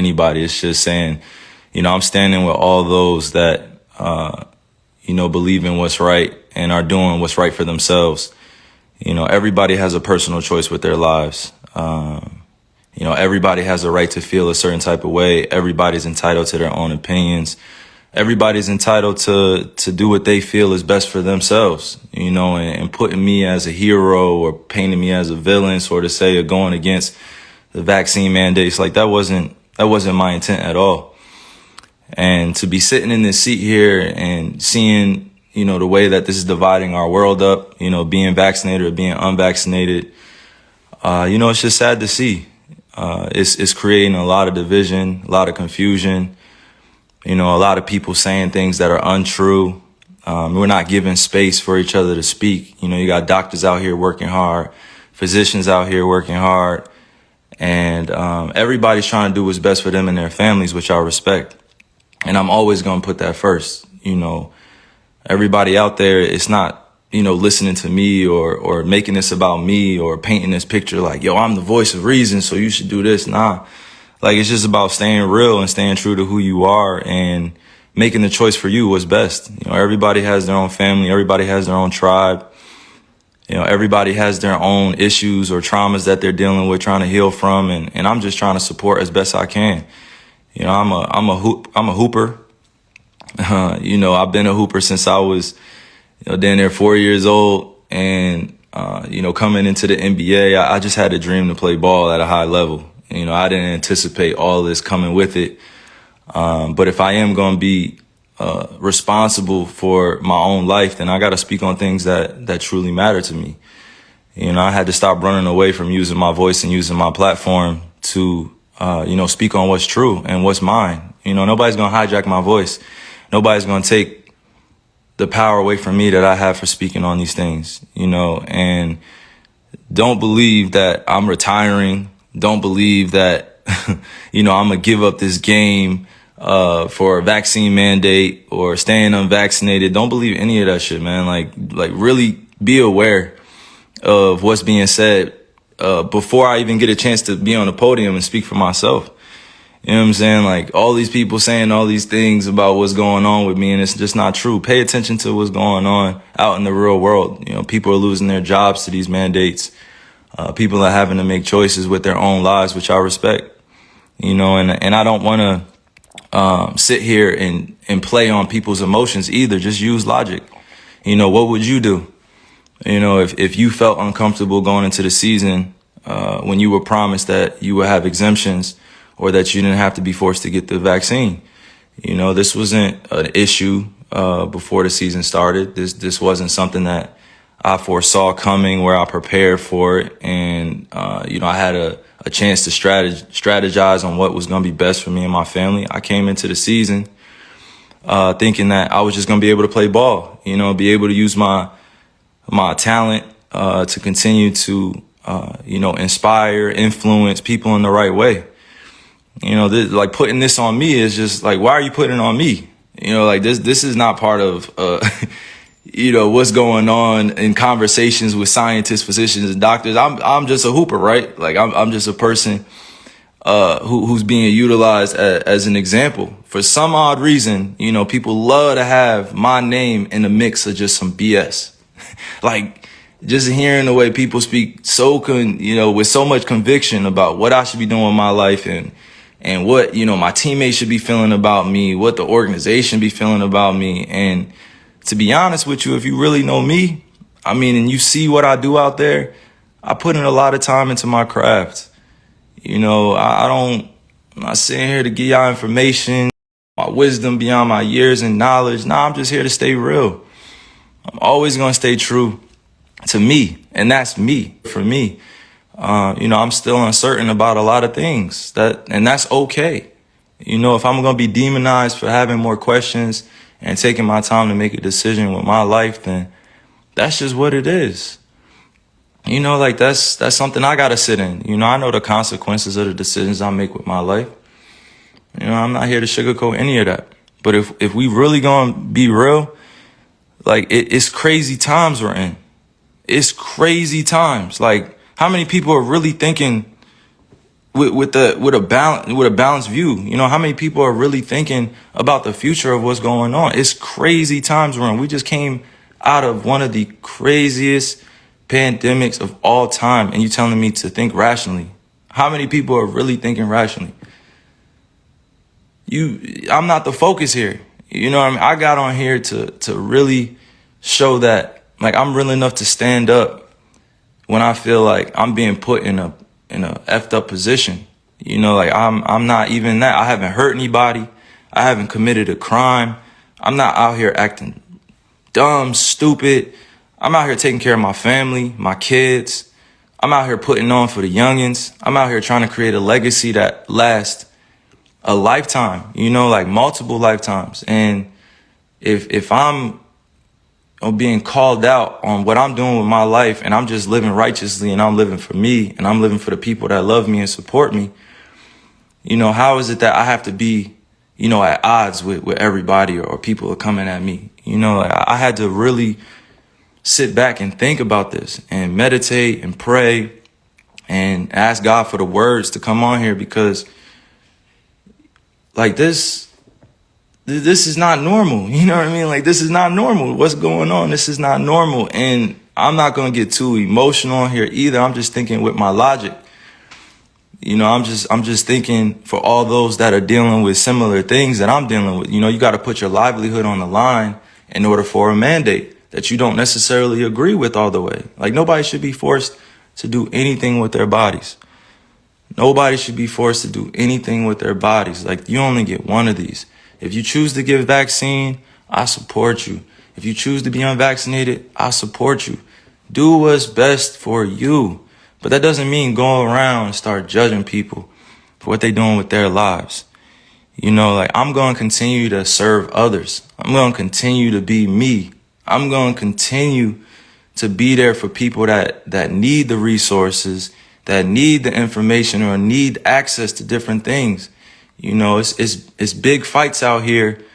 anybody. It's just saying, I'm standing with all those that, believe in what's right and are doing what's right for themselves. Everybody has a personal choice with their lives. Everybody has a right to feel a certain type of way. Everybody's entitled to their own opinions. Everybody's entitled to do what they feel is best for themselves, and putting me as a hero or painting me as a villain, sort of say, or going against the vaccine mandates, like that wasn't my intent at all. And to be sitting in this seat here and seeing, the way that this is dividing our world up, being vaccinated or being unvaccinated, it's just sad to see. It's creating a lot of division, a lot of confusion, a lot of people saying things that are untrue. We're not giving space for each other to speak. You got doctors out here working hard, physicians out here working hard, and everybody's trying to do what's best for them and their families, which I respect. And I'm always going to put that first. Everybody out there, it's not, listening to me or making this about me or painting this picture like, yo, I'm the voice of reason, so you should do this. Nah, like it's just about staying real and staying true to who you are and making the choice for you what's best. Everybody has their own family. Everybody has their own tribe. Everybody has their own issues or traumas that they're dealing with, trying to heal from. And I'm just trying to support as best I can. I'm a hooper. I've been a hooper since I was, down there 4 years old. And, coming into the NBA, I just had a dream to play ball at a high level. I didn't anticipate all this coming with it. But if I am going to be responsible for my own life, then I got to speak on things that truly matter to me. I had to stop running away from using my voice and using my platform to, speak on what's true and what's mine. Nobody's going to hijack my voice. Nobody's going to take the power away from me that I have for speaking on these things, and don't believe that I'm retiring. Don't believe that, I'm going to give up this game for a vaccine mandate or staying unvaccinated. Don't believe any of that shit, man. Like really be aware of what's being said before I even get a chance to be on the podium and speak for myself. You know what I'm saying? Like all these people saying all these things about what's going on with me, and it's just not true. Pay attention to what's going on out in the real world. People are losing their jobs to these mandates. People are having to make choices with their own lives, which I respect. And I don't want to sit here and play on people's emotions either. Just use logic. What would you do? If you felt uncomfortable going into the season when you were promised that you would have exemptions or that you didn't have to be forced to get the vaccine. This wasn't an issue before the season started. This wasn't something that I foresaw coming, where I prepared for it. And, I had a chance to strategize on what was going to be best for me and my family. I came into the season thinking that I was just going to be able to play ball, be able to use my talent to continue to, inspire, influence people in the right way. Like putting this on me is just like, why are you putting it on me? This is not part of, what's going on in conversations with scientists, physicians, and doctors. I'm just a hooper, right? Like I'm just a person, who's being utilized as an example. For some odd reason, people love to have my name in the mix of just some BS. Like just hearing the way people speak with so much conviction about what I should be doing with my life and what, my teammates should be feeling about me, what the organization be feeling about me. And to be honest with you, if you really know me, and you see what I do out there, I put in a lot of time into my craft. I'm not sitting here to give y'all information, my wisdom beyond my years and knowledge. Nah, I'm just here to stay real. I'm always going to stay true to me. And that's me, for me. I'm still uncertain about a lot of things and that's okay. If I'm going to be demonized for having more questions and taking my time to make a decision with my life, then that's just what it is. That's something I got to sit in. I know the consequences of the decisions I make with my life. I'm not here to sugarcoat any of that. But if we really going to be real, like it's crazy times we're in. It's crazy times. Like, how many people are really thinking with a balanced view. You know, how many people are really thinking about the future of what's going on? It's crazy times we're in. We just came out of one of the craziest pandemics of all time, and you telling me to think rationally. How many people are really thinking rationally? I'm not the focus here. You know what I mean? I got on here to really show that, like, I'm real enough to stand up when I feel like I'm being put in a effed up position. You know, like, I'm not even that. I haven't hurt anybody. I haven't committed a crime. I'm not out here acting dumb, stupid. I'm out here taking care of my family, my kids. I'm out here putting on for the youngins. I'm out here trying to create a legacy that lasts a lifetime, you know, like multiple lifetimes. And if I'm being called out on what I'm doing with my life, and I'm just living righteously, and I'm living for me, and I'm living for the people that love me and support me, you know, how is it that I have to be, you know, at odds with everybody, or people are coming at me? You know, like, I had to really sit back and think about this and meditate and pray and ask God for the words to come on here, because like this is not normal. You know what I mean? Like, this is not normal. What's going on? This is not normal. And I'm not going to get too emotional on here either. I'm just thinking with my logic. You know, I'm just thinking for all those that are dealing with similar things that I'm dealing with. You know, you got to put your livelihood on the line in order for a mandate that you don't necessarily agree with all the way. Like, nobody should be forced to do anything with their bodies. Nobody should be forced to do anything with their bodies. Like, you only get one of these. If you choose to get vaccine, I support you. If you choose to be unvaccinated, I support you. Do what's best for you. But that doesn't mean go around and start judging people for what they're doing with their lives. You know, like, I'm going to continue to serve others. I'm going to continue to be me. I'm going to continue to be there for people that need the resources, that need the information, or need access to different things. You know, it's big fights out here